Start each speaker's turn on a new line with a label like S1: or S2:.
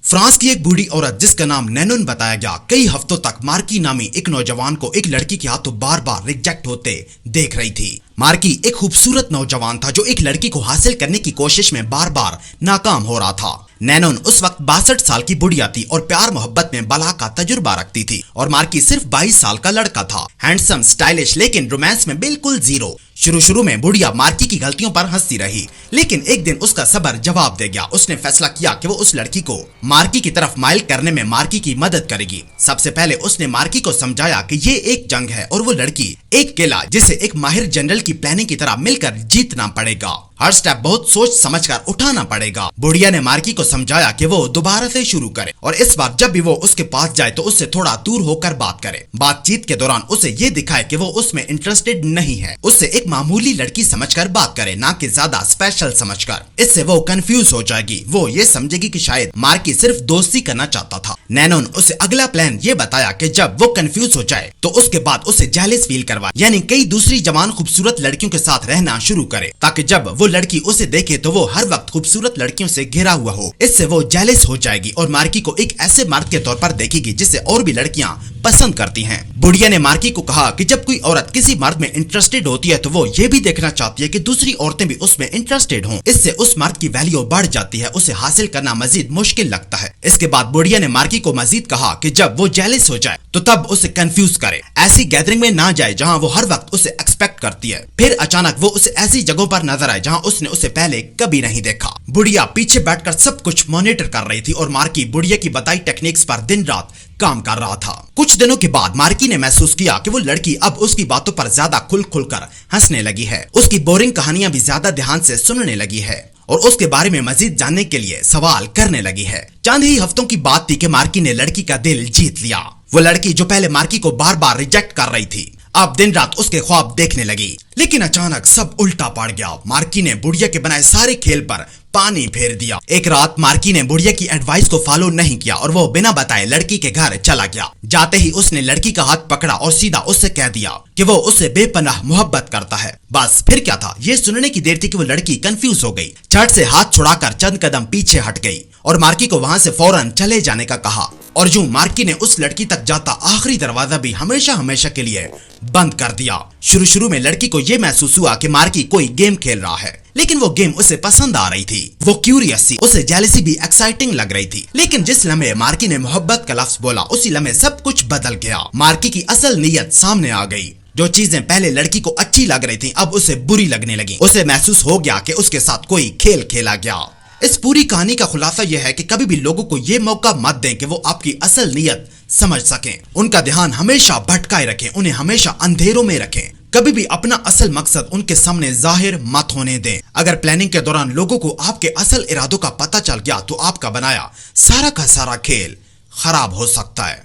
S1: France की एक बूढ़ी औरत जिसका नाम नैनोन बताया गया कई हफ्तों तक मार्की नामी एक नौजवान को एक लड़की के हाथों बार बार रिजेक्ट होते देख रही थी। मार्की एक खूबसूरत नौजवान था जो एक लड़की को हासिल करने की कोशिश में बार बार नाकाम हो रहा था। नैनोन उस वक्त 62 साल की बुढ़िया थी और प्यार मोहब्बत में बला का तजुर्बा रखती थी और मार्की सिर्फ 22 साल का लड़का था। हैंडसम, स्टाइलिश, लेकिन रोमांस में बिल्कुल जीरो। शुरू में बुढ़िया मार्की की गलतियों पर हंसती रही, लेकिन एक दिन उसका सब्र जवाब दे गया। उसने फैसला किया कि वो उस लड़की को मार्की की तरफ माइल करने में मार्की की मदद करेगी। सबसे पहले उसने मार्की को समझाया कि ये एक जंग है और वो लड़की एक किला जिसे एक माहिर जनरल की प्लानिंग की तरह मिलकर जीतना पड़ेगा। हर स्टेप बहुत सोच समझकर उठाना पड़ेगा। बुढ़िया ने मार्की को समझाया कि वो दोबारा से शुरू करे और इस बार जब भी वो उसके पास जाए तो उससे थोड़ा दूर होकर बात करे। बातचीत के दौरान उसे ये दिखाए कि वो उसमें इंटरेस्टेड नहीं है। उससे एक मामूली लड़की समझकर बात करे, ना कि ज्यादा स्पेशल समझकर। इससे वो कंफ्यूज हो जाएगी। वो ये समझेगी कि शायद मार्की सिर्फ दोस्ती करना चाहता था। नैनोन उसे अगला प्लान ये बताया कि जब वो कंफ्यूज हो जाए तो उसके बाद उसे जेलस फील करवाए, यानी कई दूसरी जवान खूबसूरत लड़कियों के साथ रहना शुरू करे, ताकि जब वो लड़की उसे देखे तो वो हर वक्त खूबसूरत लड़कियों से घिरा हुआ हो। इससे वो जेलस हो जाएगी और मार्की को एक ऐसे मर्द के तौर पर देखेगी जिसे और भी लड़कियां पसंद करती हैं। बुढ़िया ने मार्की को कहा कि जब कोई औरत किसी मर्द में इंटरेस्टेड होती है तो वो ये भी देखना चाहती है कि दूसरी औरतें भी उसमें इंटरेस्टेड हों। इससे उस मर्द की वैल्यू बढ़ जाती है, उसे हासिल करना मजीद मुश्किल लगता है। इसके बाद बुढ़िया ने मार्की को मजीद कहा कि जब वो जेलस हो जाए तो तब उसे कंफ्यूज करे, ऐसी गैदरिंग में ना जाए जहाँ वो हर वक्त उसे एक्सपेक्ट करती है। फिर अचानक वो उसे ऐसी जगहों पर नजर आए जहाँ उसने उसे पहले कभी नहीं देखा। बुढ़िया पीछे बैठकर सब कुछ मॉनिटर कर रही थी और मार्की बुढ़िया की बताई टेक्निक्स पर दिन रात काम कर रहा था। कुछ दिनों के बाद मार्की ने महसूस किया कि वो लड़की अब उसकी बातों पर ज्यादा खुल कर हंसने लगी है। उसकी बोरिंग कहानियां भी ज्यादा ध्यान से सुनने लगी है और उसके बारे में मजीद जानने के लिए सवाल करने लगी है। चंद ही हफ्तों की बात थी कि मार्की ने लड़की का दिल जीत लिया। वो लड़की जो पहले मार्की को बार बार रिजेक्ट कर रही थी अब दिन रात उसके ख्वाब देखने लगी। लेकिन अचानक सब उल्टा पड़ गया। मार्की ने बुढ़िया के बनाए सारे खेल पर पानी फेर दिया। एक रात मार्की ने बुढ़िया की एडवाइस को फॉलो नहीं किया और वो बिना बताए लड़की के घर चला गया। जाते ही उसने लड़की का हाथ पकड़ा और सीधा उससे कह दिया कि वो उससे बेपनाह मोहब्बत करता है। बस फिर क्या था, ये सुनने की देर थी कि वो लड़की कंफ्यूज हो गई। झट से हाथ छुड़ाकर चंद कदम पीछे हट गई और मार्की को वहां से फौरन चले जाने का कहा। और यूं मार्की ने उस लड़की तक जाता आखिरी दरवाजा भी हमेशा के लिए बंद कर दिया। शुरू में लड़की को यह महसूस हुआ कि मार्की कोई गेम खेल रहा है, लेकिन वो गेम उसे पसंद आ रही थी। वो क्यूरियस थी, उसे जेलसी भी एक्साइटिंग लग रही थी। लेकिन जिस लम्हे मार्की ने मोहब्बत का लफ्ज बोला उसी लम्हे सब कुछ बदल गया। मार्की की असल नीयत सामने आ गई। जो चीजें पहले लड़की को अच्छी लग रही थी अब उसे बुरी लगने लगी। उसे महसूस हो गया कि उसके साथ कोई खेल खेला गया। इस पूरी कहानी का खुलासा यह है कि कभी भी लोगों को ये मौका मत दें कि वो आपकी असल नीयत समझ सकें। उनका ध्यान हमेशा भटकाए रखें, उन्हें हमेशा अंधेरों में रखें। कभी भी अपना असल मकसद उनके सामने जाहिर मत होने दें। अगर प्लानिंग के दौरान लोगों को आपके असल इरादों का पता चल गया तो आपका बनाया सारा का सारा खेल खराब हो सकता है।